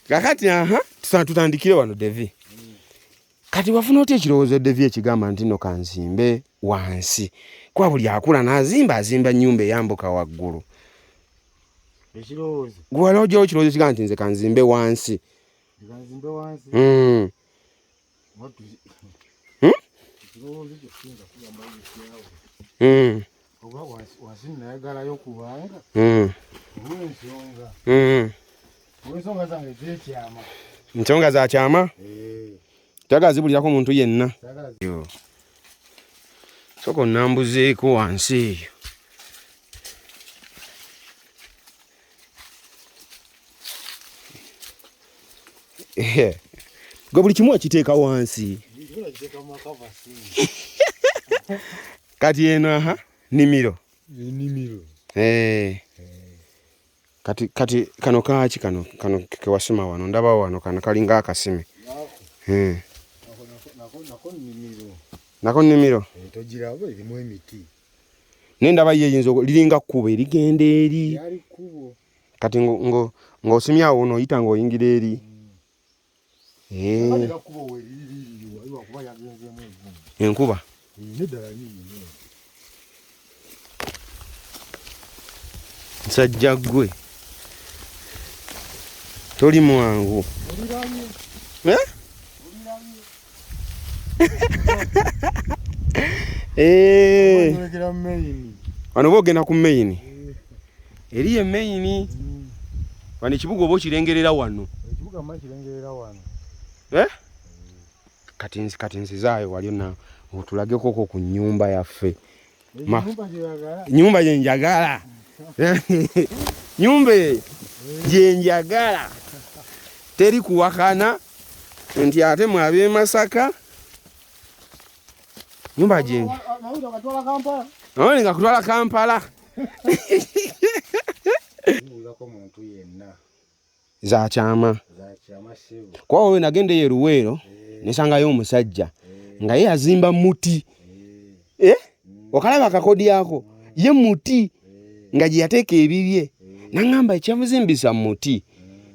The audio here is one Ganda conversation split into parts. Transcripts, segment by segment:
kakati tutandikire wano Devi. Kati wafuna otya ekirowoozo Devi ekigamba nti no kanzimbe wansi kwa buli akula azimba nnyumba eyambuka waggulu. Ekirowoozo gwala ojja ekirowoozo ekigamba nti nze kanzimbe wansi. Kanzimbe wansi. Ekirowoozo kyesinga kugamba ekyawo. Oba wansi nayagalayo kubanga olw'ensonga zange ez'ekyama. Ensonga za kyama? Tagala zibulirako muntu yenna. Sooka onnambuzeeko wansi eyo. Gwe buli kimu akiteeka wansi. Kati eno nimiro. Kati kano kaaki kano kewasima wano ndaba wano kano kalinga akasime. Nako nimiro. Togiraba erimu emiti. Nendaba ye yinzo liringa kkubo erigenda eri. Kati ng'osimya awo n'oyita ng'oyingira eri. Enkuba. Nsajja ggwe. Toli mwangu. Wano boogenda ku maini. Eri ye maini. Wano ekibuga oba okirengerera wano. Ekibuga mma kirengerera wano. Kati nzizaayo wali na otulageko ku nnyumba yaffe. Nyumba gye njagala. Nyumba gye njagala. Teri kuwakana nti ate mwabe Masaka. Nyumba gye. Nawe nga kutwala Kampala. Za kyama. Kwa wowe nagende ye Luweero nesangayo omusajja nga ye azimba muti. Okalaba akakodi yako ye muti nga gye yateeka ebibye. Nangamba ekyamuzimbisa muti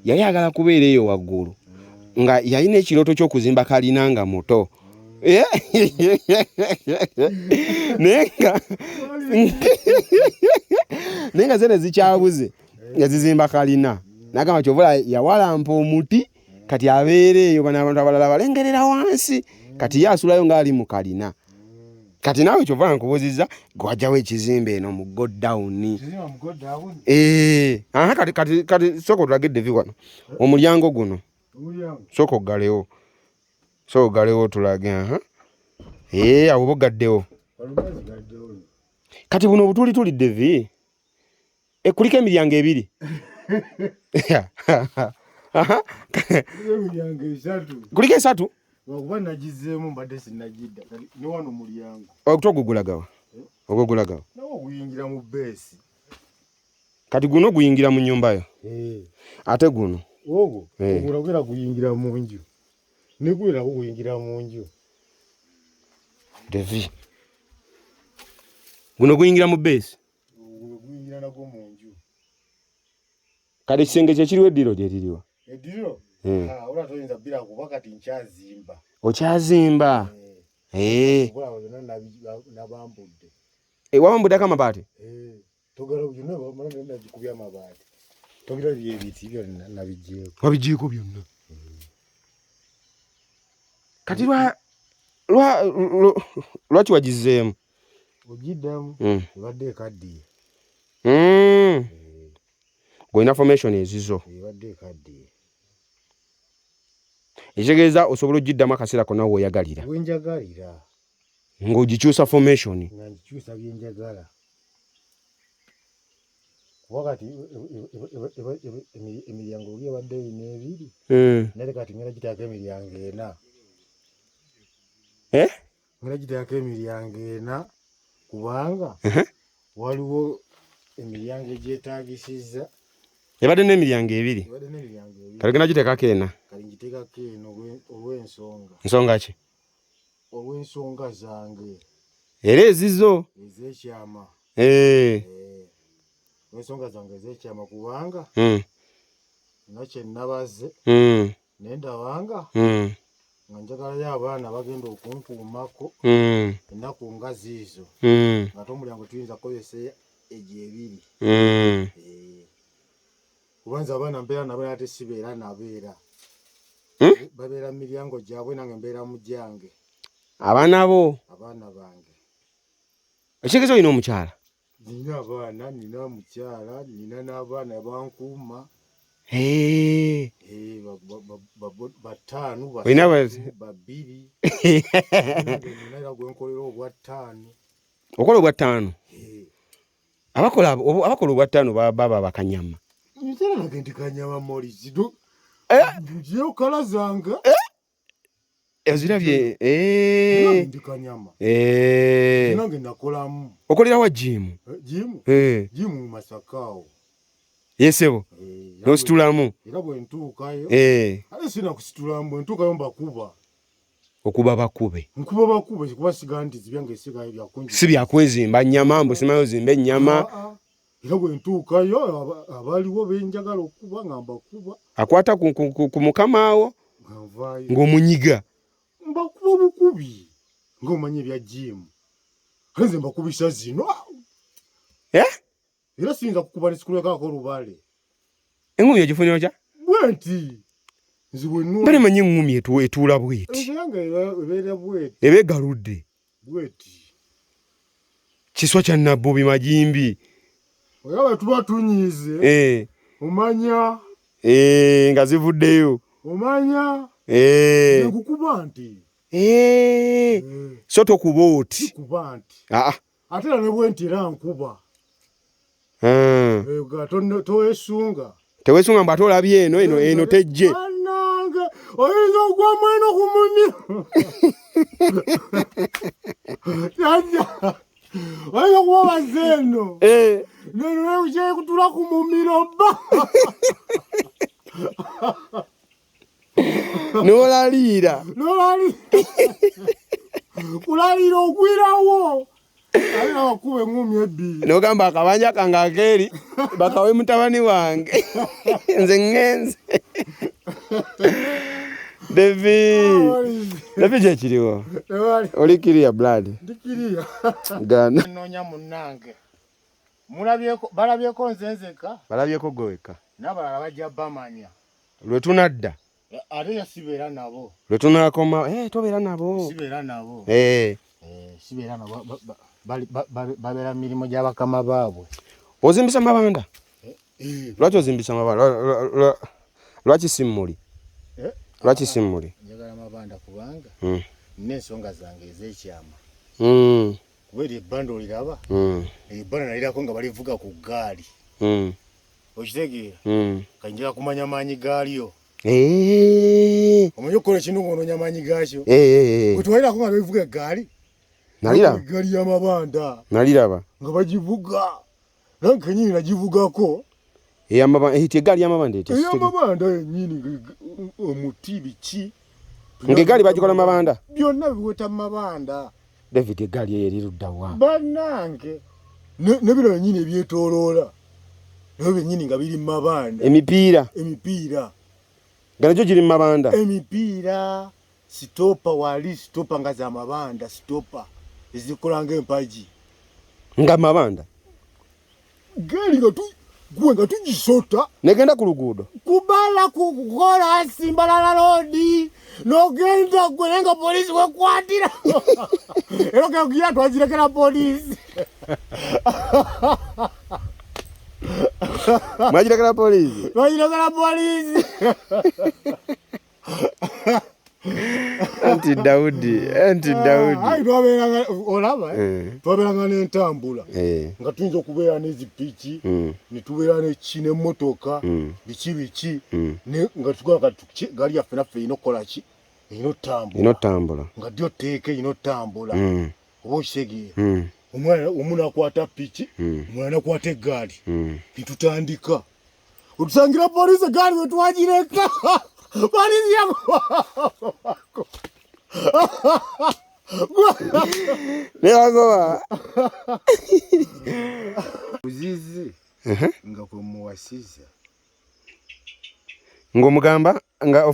yali agala kubeera eyo waggulu nga yalina ekirooto ky'okuzimba kalina nga muto. Nenga zene zikyabuze yazizimba kalina. Nagamba kyovula yawalampa omuti kati abeera eyo bano abantu abalala balengerera wansi kati yasulayo ng'ali mu kalina. Kati naawe kyovula nkubuuzizza gwajjawo ekizimbe eno mu Godown. Kati sooka otulage Devi wano omulyango guno. Sooka oggalewo. Tulage awo bogaddewo. Kati buno obutuli Devi. Kuliko emiryango ebiri. Kuliko esatu. Wakuba nagizeemu mbadde sinnagidda. Ne wano mulyango. Ogutogugulagawa. Ogugulagawa. Nawo guyingira mu beesi. Kati guno guyingira mu nnyumba yo. Ate guno. Ogwo ogulagera guyingira mu nju. Ne gwera guyingira mu nju. Devi. Guno guyingira mu beesi. Guyingira nagwo mu nju. Kale kisenge kye kiriwo eddiro gye liriwa. Eddiro? Ola toyinza bbira kuba kati nkyazimba. Okyazimba? Nabambudde. Wabambuddeko amabaati? Togala byonna nagikubya amabaati. Togira byebiti byonna nabigyeko. Wabigyeko byonna. Kati lwaki wagizeemu? Ogiddamu ebadde ekaddiye. Gw'olina formation ezizo. Ebadde ekaddiye. Ekitegeeza osobola ogiddamu akaseera konna weoyagalira. Wenjagalira. Ng'ogikyusa formation. Nga ngikyusa byenjagala. Wakati emiryango oli ebadde erina ebiri. Naye kati ngenda giteekako emiryango ena. Ngenda giteekako emiryango ena kubanga waliwo emiryango egyetaagisizza. Ebadde n'emiryango ebiri. Kale genda giteekako ena. Kale ngiteekako eno olw'ensonga. Nsonga ki? Olw'ensonga zange. Era ezizo. Ez'ekyama. Olw'ensonga zange ez'ekyama kubanga nache nabaze nenda wanga nga njagala abaana bagenda okunkuumako ennaku nga ziizo ngate omulyango tuyinza kukozesa egyo ebiri kubanza abaana mbeera nabo ate sibeera nabeera babeera mu miryango gyabwe nange mbeera mu gyange abaana bange ekitegeeza olina omukyala nina abaana nina mukyala nina n'abaana bankuuma bataano babiri nina gwenkolera obwattaano okola obwattaano abakola obwattaano baba bakanyama ntera nagende kanyama molizido ngiyo kala zange ezirabye ndi kanyama nange nakolamu okolera wa jimu jimu Masakaawo yesebo nositulamu era bwe ntuukayo ate sina kusitulamu bwe ntuukayo mbakuba okuba bakube kuba siga nti zibyange sigayo byakunji si byakwezimba nnyama mbu simayo zimba ennyama era bwe ntuukayo abaliwo benjagala okuba nga mbakuba akwata ku mukama wo ng'omunyiga mbakuba bukubi ng'omanyi ebya jimu ate nze mbakubisa zino era siyinza kukuba nesikulekako olubale engumi egifunira otya bwenti bali manyi engumi etuula bweti eba egaludde bweti kiswa kya nabbubi majimbi oyawe tuba tunyize omanya nga zivuddeyo omanya nkukuba nti so tokuba oti kuba nti ate era ne bwenti era nkuba towesunga mbu ate olabye eno tejje anange oyinza okugwa mweno ku munyo oyinza okuba bazeeno neno kyekutula ku mumiro bba n'olaliira kulalira ogwirawo ali nawakuba engumi ebbiri n'ogamba akabanja kange akeeri bakawe mutabani wange nze ŋŋenze David kyekiriwo oli kiriya blood ndikiriya gana noonya munnange balabyeko nzenzeka balabyeko gweweka n'abalala bajja bamanya lwe tunadda ate yasibeera nabo lwe tunakoma tobeera nabo sibeera nabo sibeera nabo babeera mu mirimu gy'abakama baabwe ozimbisa mabanda lwaki ozimbisa mabanda lwaki simmuli lwaki simmuli njagala mabanda kubanga n'ensonga zange ez'ekyama kuba eryo ebbanda oliraba ebbanda nalirako nga balivuga ku ggaali okitegeera kanjala kumanya maanyi gaalyo omanyi okukola ekintu ng'onoonya maanyi gaakyo wetwalirako nga balivuga eggaali eggaali y'amabanda naliraba nga bagivuga nange kenyini nagivugako eggaali y'amabanda ey'amabanda yennyini omuti biki ng'eggaali bagikola mabanda byonna biweta mu mabanda David eggaali eyo eriruddawa bannange ne bino yennyini ebyetooloola nabyo byennyini nga biri mu mabanda emipiira nga nagyo giri mu mabanda emipiira sitopa wali sitopa nga za mabanda sitopa ezikola ng'empagi nga mabanda gaali nga tugisota negenda ku luguudo kubala kukola Simbalala Road n'ogenda gwe nga poliisi wekwatira era okugira twagirekera poliisi mwagirekera poliisi anti Daudi olaba twabeeranga n'entambula nga tuyinza okubeera n'ezipiki netubeera n'emmotoka biki nga tukola gaali yaffe naffe erina okukola ki erina otambula nga ddyo tteeka erina otambula oba okitegeera omu nakwata piki omulala nakwata eggaali netutandika otusangira poliisi eggaali wetwagireka poliisi yago newagoba buzizi nga kwe muwasiza ng'omugamba nga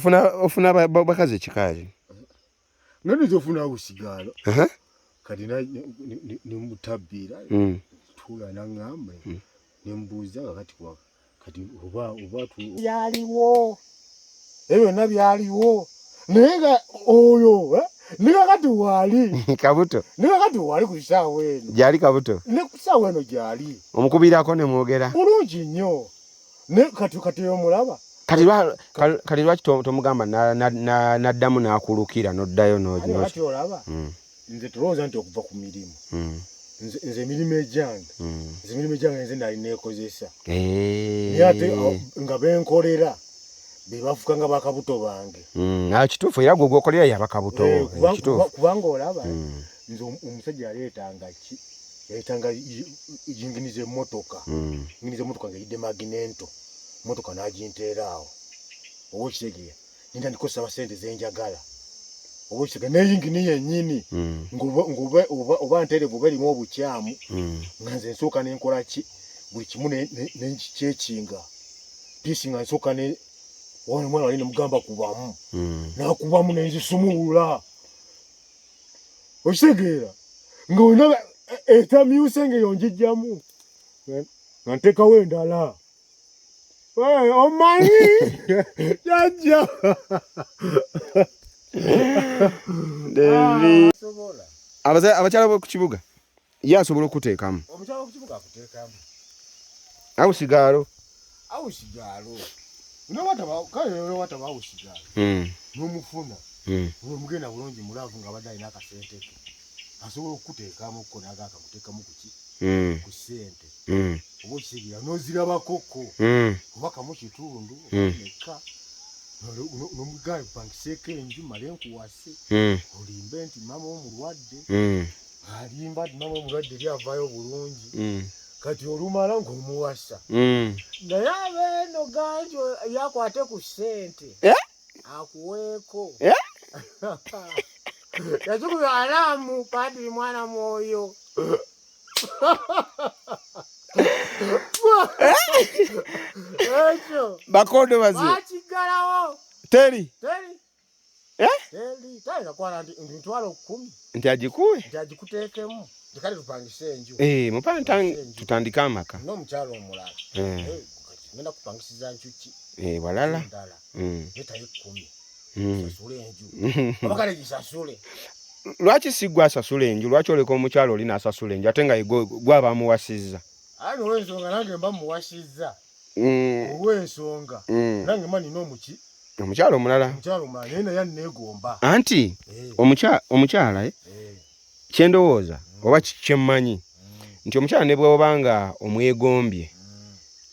ofuna bakazi kikazi nani zofuna usigalo kati ni mutabira tula nangamba nembuza kati oba tu yaliwo ebyo nabyaliwo nega oyo nika kati wali kabuto nika kati wali kusawa eno jali kabuto ne kusawa eno jali omukubirako ne mwogera bulungi nnyo ne kati omulaba kati lwaki tomugamba naddamu n'akulukira n'oddayo kati olaba nze tulowooza nti okuva ku mirimu nze emirimu egyange nze nali neekozesa naye ate nga benkolera be bafuka nga bakabuto bange kituufu era gwe gwokolera yabakabuto kubanga olaba nze omusajja yaleetanga yinginiza emmotoka nga yidde maginento motoka naginteera awo oba okitegeera nintandikosa abasente zenjagala oba okitegeera neyingini yennyini oba nterevu oba erimu obukyamu nga nze nsooka nenkola ki buli kimu nekyekinga piisi nga nsooka omwana wali nemugamba kubamu nakubamu nenzisumulula okitegeera nga wena etamyuse ngaeyo njijjamu nga nteekawo endala omanyi jajja abakyala b'oku kibuga ye asobola okuteekamu omukyala w'okukibuga akuteekamu awusigaalo nowataba awusigaalo n'omufuna omugenda bulungi mulaavu nga abadde alina akasente ke asobola okukuteekamu ko naga akakuteekamu kuki ku ssente oba okisigira n'ozirabakoko oba kamu kitundu omeka n'omugaali kupangiseeko enju male nkuwase olimbe nti mama omulwadde alimba nti mama omulwadde eri avaayo bulungi kati olumala ng'omuwasa naye abeeno ganjo yakwate ku ssente akuweeko yakikubya alaamu padiri mwana mwoyo ekyo bakodo baze bakigalawo teri talinakwala nti ntwala 10 nti agikuwe nti agikuteekemu tikale tupangise enju mupale tutandike amaka n'omukyalo omulala ngenda kupangisiza ncuki walala netayo 10 sasule enju abakale gisasule lwaki sigwa asasula enju lwaki oleka omukyalo oli n'asasula enju ate nga gwaba amuwasizza ani olw'ensonga nange mba muwasizza olw'ensonga nange mba nina omukyalo omulala naye naye aneegomba anti omukyala kyendowooza oba kyemmanyi nti omukyala ne bw'obanga omwegombye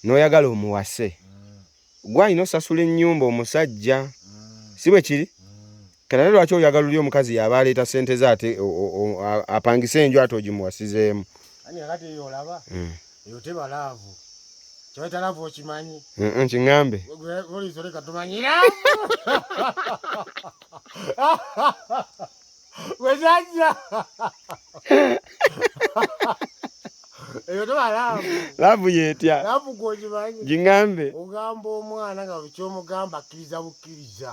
n'oyagala omuwase gwalina osasula ennyumba omusajja si bwe kiri kati ate lwaki oyagala oli omukazi yaba aleeta ssente ze ate apangise enju ate ogimuwasizeemu kati eyo olaba eyo teba laavu kyoyita laavu okimanyi kiŋŋambe olisoleka tumanyi laavu wezajja eyo teba laavu yetya laavu gwokimanyi giŋŋambe ogamba omwana nga kyomugamba akkiriza bukkiriza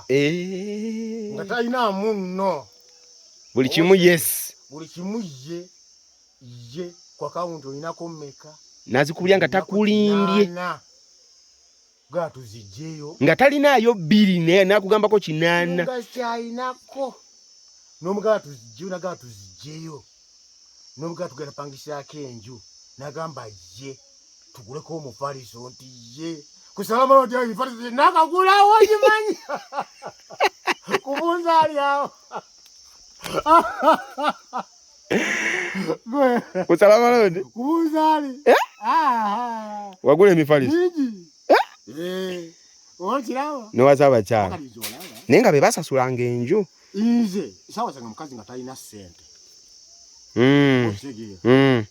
nga talinaamu nno buli kimu yes buli kimu ye ku akawunti olinako mmeka nazikubya nga takulimbye gatuzijjeyo nga talinaayo 2 naye nakugambako 8 nga kyalinako n'omugala tuzijjeyo nagamba tuzijjeyo n'omugala tugenda pangisaako enju nagamba ye tuguleko omufaliso nti ye kusalama oti emifaliso nakagulawo gimanyi kubunzaali awo kusalama lodi kubunzaali wagula emifaliso okiraba nowaza abakyala naye nga be basasulanga enju nze sawa zange mukazi nga talina ssente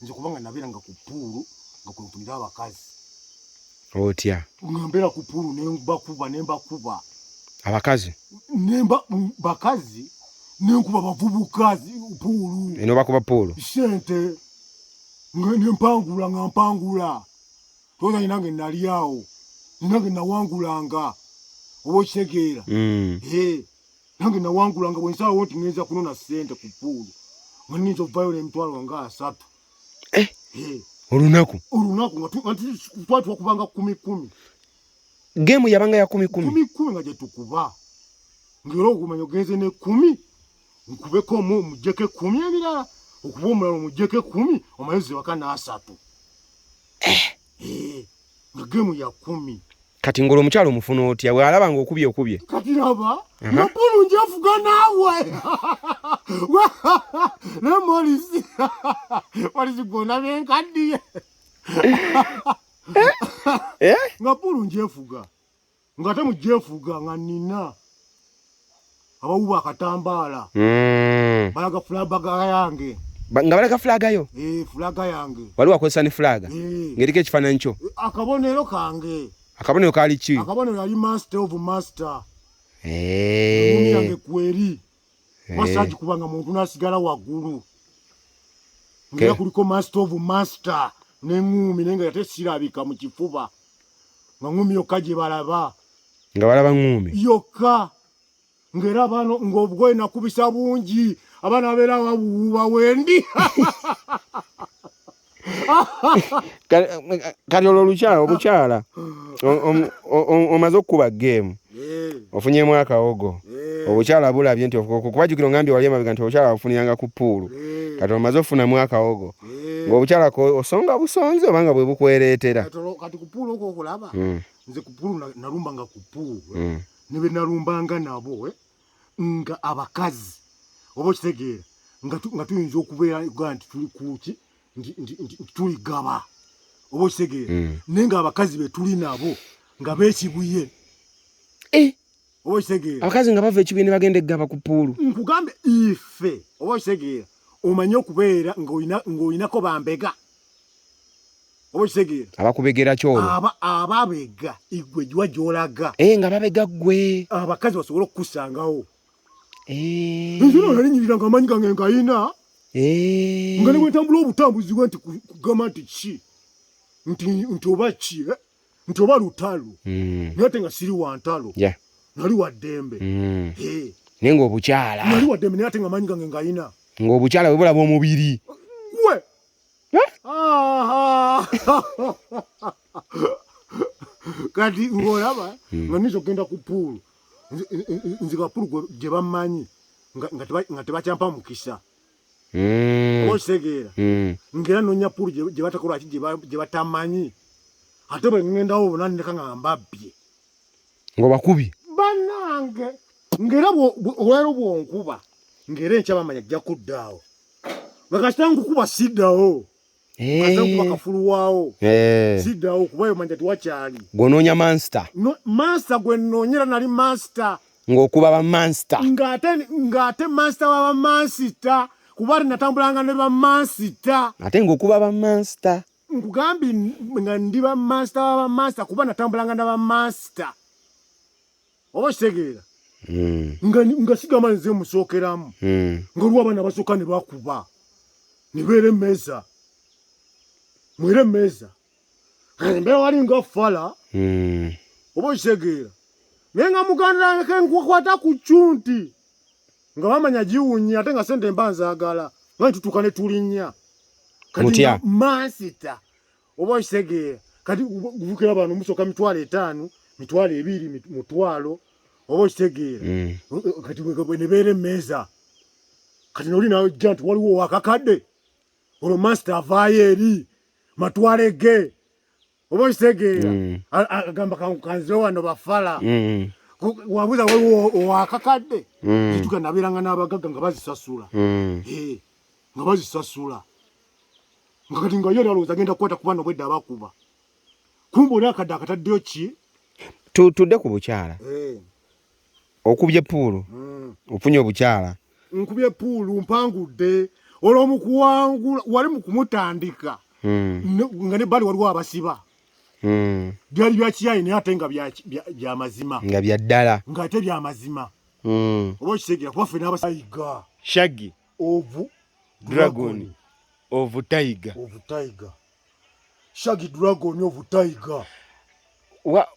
nze kubanga nabeera nga ku puulu nga kwetunira abakazi otya nga mbeera ku puulu nembakuba abakazi bakazi nenkuba bavubuka puulu eno bakuba puulu sente nempangula toza ninange nali awo ninange nawangulanga obo kitegeera nange nawangulanga bwensala wonti ngenza kunona sente ku pool nganinza ovaayo n'emitwalo nga 3 olunaku nga twakubanga 10 gemu yabanga ya 10 nga gyetukuba ngera okumanya ogenze ne 10 nkubeko omujjeko 10 ebirala okuba omulala omujjeko 10 omayezi waka n'3 nga gemu ya 10 kati ngolo omukyalo omufuna otya bw'alaba ng'okubye kati laba napulu njafuga naawe ne Morris gona byenkaddiye nga pulu njefuga nga te mujefuga nga nina abawuba akatambaala balaga fulaga yange nga balaga fulaga yo fulaga yange wali wakozesa ne fulaga ng'eriko ekifaananyi kyo akabonero kange akabonero kaali ki akabonero yali master of master ngumi yange kweri masaji kubanga muntu nasigala waggulu ngera kuliko master of master n'engumi nenga yate sirabika mu kifuba nga ngumi yokka gye balaba nga balaba ngumi yokka ngera bano ng'obugwe nakubisa bungi abaana abeera wabuuba wendi kati olwo obukyala omaze okukuba gemu ofunyemu akawogo obukyala bulabye nti okubajjukira ongambye wali emabega nti obukyala bufuniranga ku puulu kati omaze ofunamu akawogo ng'obukyala osonga busonze obanga bwe bukwereetera kati ku puulu okwo okulaba nze ku puulu nalumbanga ku puulu ne be nalumbanga nabo nga abakazi oba okitegeera nga tuyinza okubeera nti tuli kuki tuli gaba oba okitegeera naye nga abakazi be tuli nabo nga beekibuye oba okitegeera abakazi nga bava ekibuye ne bagenda eggaba ku puulu nkugambe ife oba okitegeera omanye okubeera ng'olinako bambega oba okitegeera abakubegera kyolo ababega igwe giwa gy'olaga nga babega ggwe abakazi basobole okukusangawo nzino nalinyirira nga amanyi gange ngayina nga ne bwentambula obutambuzi bwe nti kugamba nti ki nti oba ki nti oba lutalo naye ate nga siri wa ntalo nali wa ddembe naye ng'obukyala nali wa ddembe naye ate nga amanyi gange ngayina ng'obukyala bwe bulaba omubiri gwe kati ng'olaba nga niza okgenda ku puulu nze bapulu gye bamanyi nga tebakyampa mukisa oba okitegeera ngera nonya pulu gye batakolaki gye batamanyi ate bwe ngendawo obunanireka nga mbabbye ng'obakubi bannange ngera olwero bwonkuba ngera enkya bamanya jja kuddaawo nga kasita nkukuba siddawo kasita nkuba kafuluwaawo siddawo kubayo manya tiwakyali gw'onoonya mansita gwe nnoonyera nali mansita ng'okuba bamansita ng'ate mansita wabamansita kuba ate natambulanga ne bamansita ate ng'okuba bamansita nkugambye nga ndi bamansita wabamansita kuba natambulanga n'abamansita oba kitegeera nga sigamba nze musookeramu ng'olwa abaana basooka ne bakuba ne beeremeza mweremeza mbeera wali nga fala oba kitegeera naye nga muganda ke nkukwata ku cunti nga bamanya giwunya ate nga sente mba nzaagala nga nitutuuka ne tulinnya kati mansita oba kitegeera kati vukira bano musooka 5,000 2,000 mutwalo oba kitegeera kati ne beeremeza kati noli nawe jja nti waliwo wakakadde olwo mansita avaayo eri matwale ge oba kitegeera agamba kanzire wano bafala wabuuza waliwo owakakadde zituka nabeeranga n'abagagga nga bazisasula nga bazisasula nga kati nga yo alowooza agenda kukwata ku bano bwedda abakuba kumba oli akadde akataddeyo ki tudde ku bukyala okubye puulu ofunye obukyala nkubye puulu mpangudde olwo mukuwangula wali mukumutandika nga ne bali waliwo abasiba byali bya kiyayi naye ate nga bya mazima nga bya ddala nga ate bya mazima oba okitegeera kuba ffe n'abasayiga shaggy ovu dragon ovu tiger shaggy dragon ovu tiger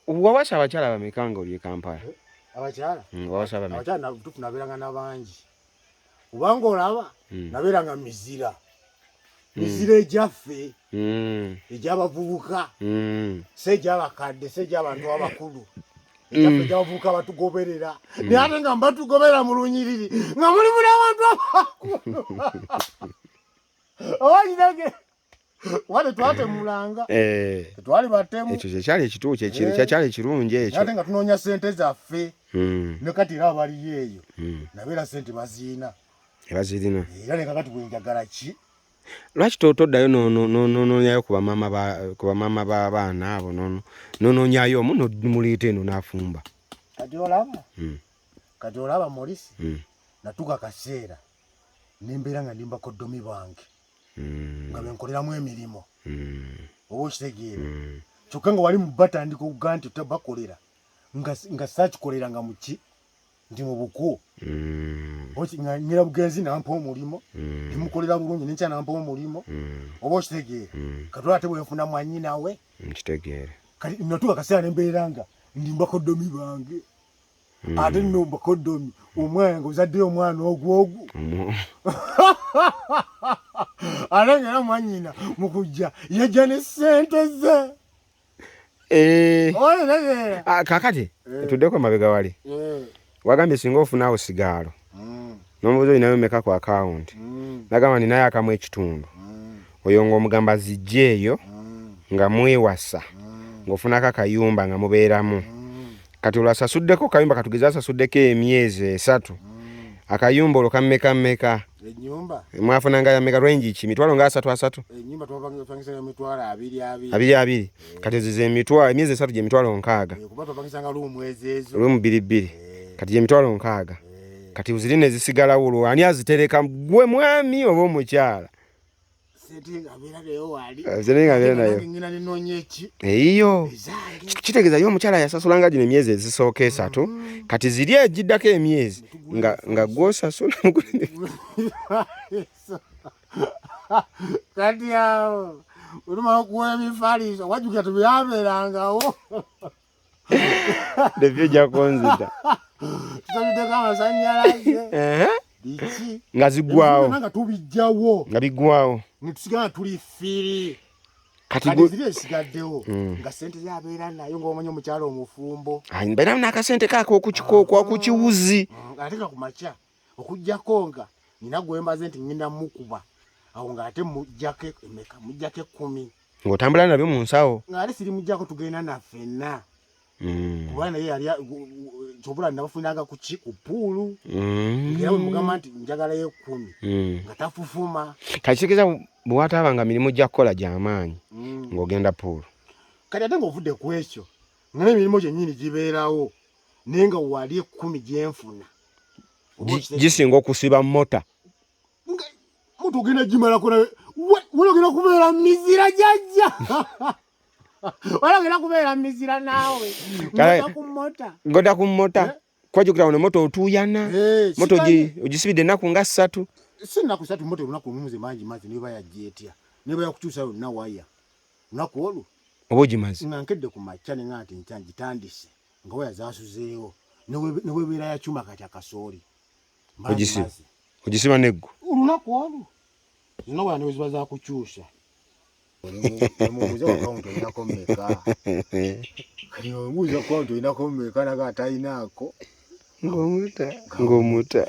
wawasa abakyala bameka nga oli e Kampala Abakyala wawasa bame abakyala tunabeeranga n'abangi kubanga olaba nabeeranga mizira mizira ejaffe egy'abavubuka segy'abakadde segy'abantu abakulu ejaffe egy'abavubuka batugoberera naye ate nga mbatugoberera mu lunyiriri nga mulimu n'abantu abakulu owakirage wale twatemulanga tetwali batemu ekyo kyekyali ekituuki kyekyali ekirungi ekyo ate nga tunoonya ssente zaffe ne kati era abaliyo eyo nabeera ssente baziina ebazirina era ne kakati bwenjagala ki lwaki toddayo nonoonyayo ku bamaama b'abaana abo nonoonyayo omu nomuleeta eno n'afumba kati olaba Morisi natuka kaseera nembeera nga ndi bakoddomi bange nga benkoleramu emirimu oba okitegeera kyokka nga wali batandika okuga nti bakolera nga saakikolera nga muki ndi mu buku nga nyira bugenzi nampa omulimu ndimukolera bulungi nenkya nampa omulimu oba okitegeera kati ate bwenfuna mwanyinawe nkitegeere kati natuka kaseera nembeera nga ndi bakoddomi bange ate nno bakoddomi omwana nga ozaddeyo omwana ogwogu ate ngera mwanyina mukujja yajja ne ssente ze kakati tuddeko mabega wali wagambye singa ofunaawo sigaalo n'omubuuza olinayo meka ku akawunti nagamba ninayo akamu ekitundu oyo ng'omugamba zijja eyo nga mwewasa ng'ofunako akayumba nga mubeeramu kati olwasasuddeko kayumba katugeza asasuddeko emyezi 3 akayumba olwo kammeka enyumba mwafunanga ya meka range ki mitwalo nga 3 enyumba twapangisa mitwalo 2 kati zize emitwalo emyezi 3 gye mitwalo 6 kuba twapangisa nga lumwezi ezo lumu 2 kati gye mitwalo 6 kati uzirine zisigalawo olwo ani azitereka gwe mwami oba omukyala eyiyo kitegeeza yo omukyala yasasulanga gino emyezi ezisooka 3 kati ziri egiddako emyezi nga gwosasula kati awo olumala okuwa emifaliso wajjukira tubyabeerangawo devyo jakonzita tusabideko amasanyalaze biki nga zigwawo nga tubijjawo nga bigwawo netusigala tuli firi kati ziri esigaddewo nga ssente zabeera nayo ng'omanya omukyala omufumbo mbeera n'akasente kaako okukiwuzi ate nga ku makya okuggyako nga nina gwembaze nti ngenda mukuba awo ng'ate mujjako emeka mujjako 10 ng'otambula nabyo mu nsawo ng'ate siri mujjako tugenda naffenna kuba naye yali kyobula nabafunanga ku puulu era bwe mugamba nti njagalayo 10 nga tafufuma kakitegeeza bwe wataabanga mirimu gya kukola gy'amaanyi ng'ogenda puulu kati ate ng'ovudde ku ekyo nga n'emirimu gyennyini gibeerawo naye nga wali 10 gyenfuna gisinga okusiba mota moto ogenda gimalako nawe ogenda kubeera mizira jajja ogenda kubeera mizira naawe ngoda ku mota kwajukira ono moto otuuyana moto ogisibidde ennaku nga 3 si nnaku 3 moto olunaku olumuze mangi mazi neba yajja etya neba yakukyusa yonna waya lunaku olwo oba ogimazi nga nkedde ku makya ne nga nti ngitandise nga waya zaasuzeewo ne webeera ya kyuma kati akasooli ogisiba neggo olunaku olwo zino waya newe ziba zakukyusa mubuuza akawunti olinako mmeka kati omubuuza akawunti olinako mmeka naga atayinaako ng'omuta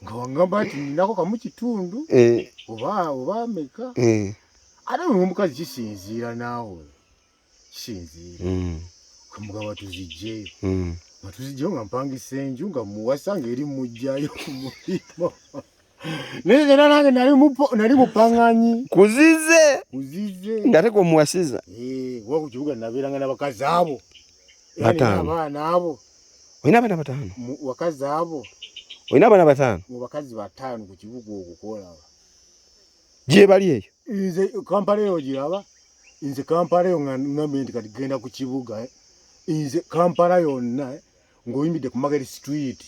nga wangamba nti ninako kamu kitundu oba mmeka ate omukazi kisinziira naawe kisinziira kamugamba tuzijjeyo nga tuzijjeyo nga mpangisa enju nga muwasa ng'eri mujjayo ku mulimo naye era nange nali mupaŋŋanyi kuzize ng'ate k'omuwasiza wa ku kibuga nabeeranga n'abakazi abo abaana abo olina abaana 5 bakazi abo olina abaana 5 mu bakazi 5 ku kibuga okukolaba gye bali eyo nze kampala eyo giraba nze kampala eyo ngambye nti kati genda ku kibuga nze kampala yonna ng'oyimbidde ku Market Street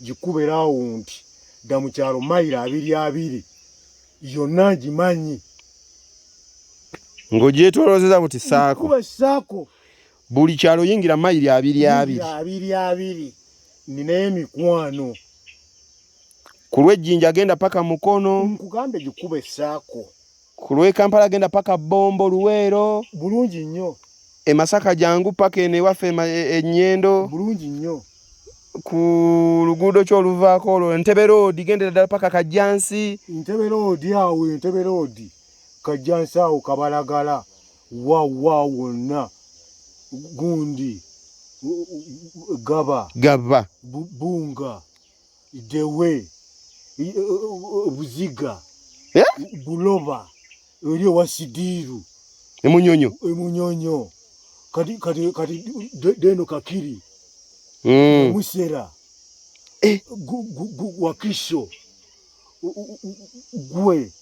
gikube rawundi dda mu kyalo mayiro 2 yonna ngimanyi ng'ogyetoloozeza buti saako kuba saako buli kyalo yingira mayiri 2 nina emikwano ku lw'Ejjinja agenda paka Mukono nkugambe gikuba essaako ku lw'e Kampala agenda paka Bombo Luweero bulungi nnyo e Masaka jangu paka eno ewaffe Ennyendo bulungi nnyo ku luguudo ky'oluvaako olwo Entebbe Road gendera ddala paka Kajjansi Entebbe Road Kajjansi awo Kabalagala wa wonna gundi gaba bunga dewe buziga buloba eri wasidiru emunyonyo kati deno kakiri musera wakisho gwe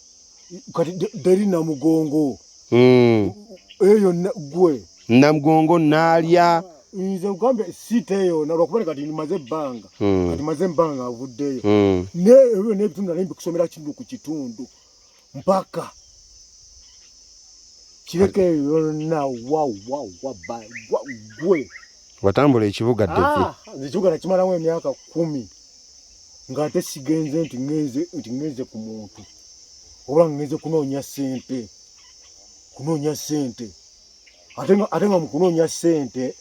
kati deri na mugongo eyo gwe Namugongo nalya nze ngambe siteyo nalwakuba kati nimaze banga kati maze mbanga avuddeyo ne ebyo n'ebitundu nali mbikusomera kintu ku kitundu mpaka kireke yonna gwe watambula ekibuga David ekibuga nakimalamu emyaka 10 ng'ate sigenze nti ngeze ku muntu oba ngeze kunoonya sente ate nga mukunoonya sente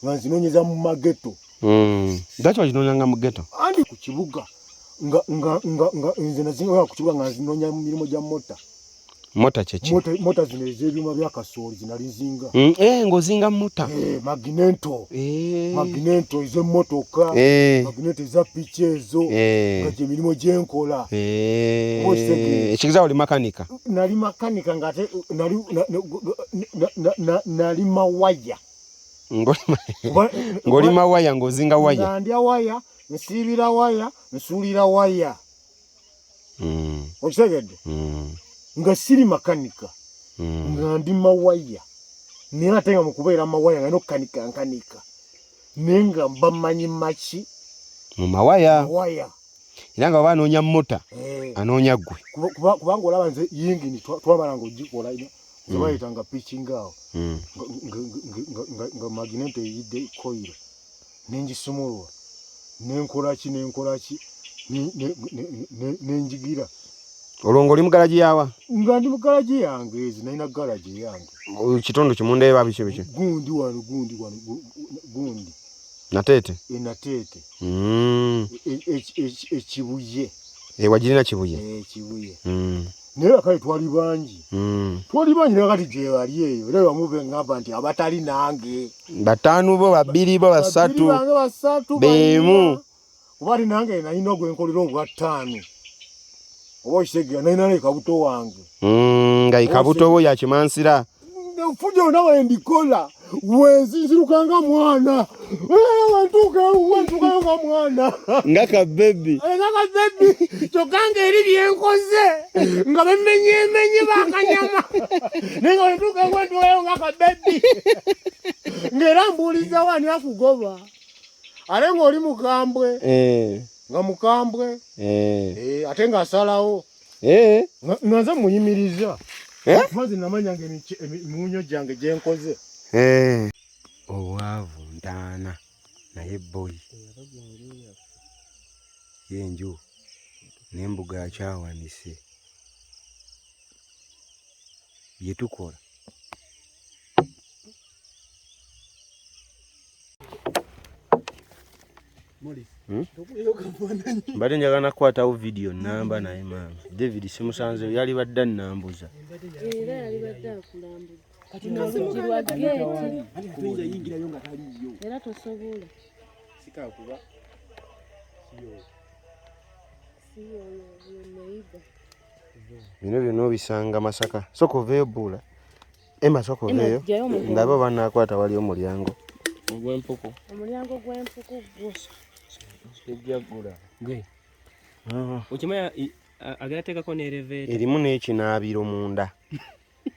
nga nzinoonyeza mu mageto daki wakinonyanga mu geto andi ku kibuga nga nze nazinga ku kibuga nga nzinoonya mu mirimu gya mota zino ez'ebyuma bya kasooli zinalizinga ng'ozinga mota magneto ez'emmotoka magneto eza piki ezo nga gye mirimu gyenkola ekigezawo oli makanika nali makanika ng'ate nali mawaya ng'oli mawaya ng'ozinga waya nga ndya waya nsiibira waya nsuulira waya okitegedde nga siri makanika nga ndi mawaya naye ate nga mukubeera mawaya nga nokukanika naye nga mbamanyi maki mu mawaya era nga oba anoonya mota anoonya ggwe kubanga olaba nze yingini twamala nga ogikola zebayitanga pitching awo nga magneto eyidde koiro nengisumulwa nenkolaki nenjigira olwo ng'oli mu galaji yawa nga ndi mu galaji yange ezi nalina galaji yange kitundu kimu ndeeba biki gundi Nateete ekibuye wagirina Kibuye naye kale twali bangi naye kati gye bali eyo era bamube ngamba nti abatali nange 5 bo 2 bo 3 beemu oba ti nange nalina ogwenkolera obwa 5 oba okitegera nalina ekabuto wange nga ekabuto wo yakimansira fujo nawe ndikola wenzinzirukanga mwana wentukayo nga mwana nga kabebi kyokanga eri byenkoze nga bemenyemenye bakanyama naye nga wentukayo nga kabebi ng'era mbuuliza wani akugoba ate ng'oli mukambwe nga mukambwe ate ng'asalawo nga nze muyimiriza mazi namanya ng'emiwunyo gyange gyenkoze obwavu ntaana naye boyi yenju n'embuga akyawanise bye tukola mbadde njagala nakukwatawo vidiyo namba naye maama David simusanze yali badde annambuza era yali badde akulambuza era tosobola bino byonna obisanga Masaka soka oveeyo Buula Emma soka oveeyo ndabe oba naakwata wali omulyango ogw'empuku omulyango gw'empuku gwo ukimanya agerateekako n'elevator erimu n'ekinaabiro munda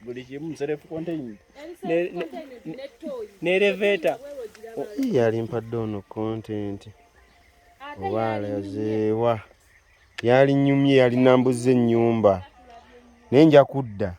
buli kimu self contained n'elevator yali mpadde ono content obaalazeewa yali nnyumye yali nambuza ennyumba naye nja kudda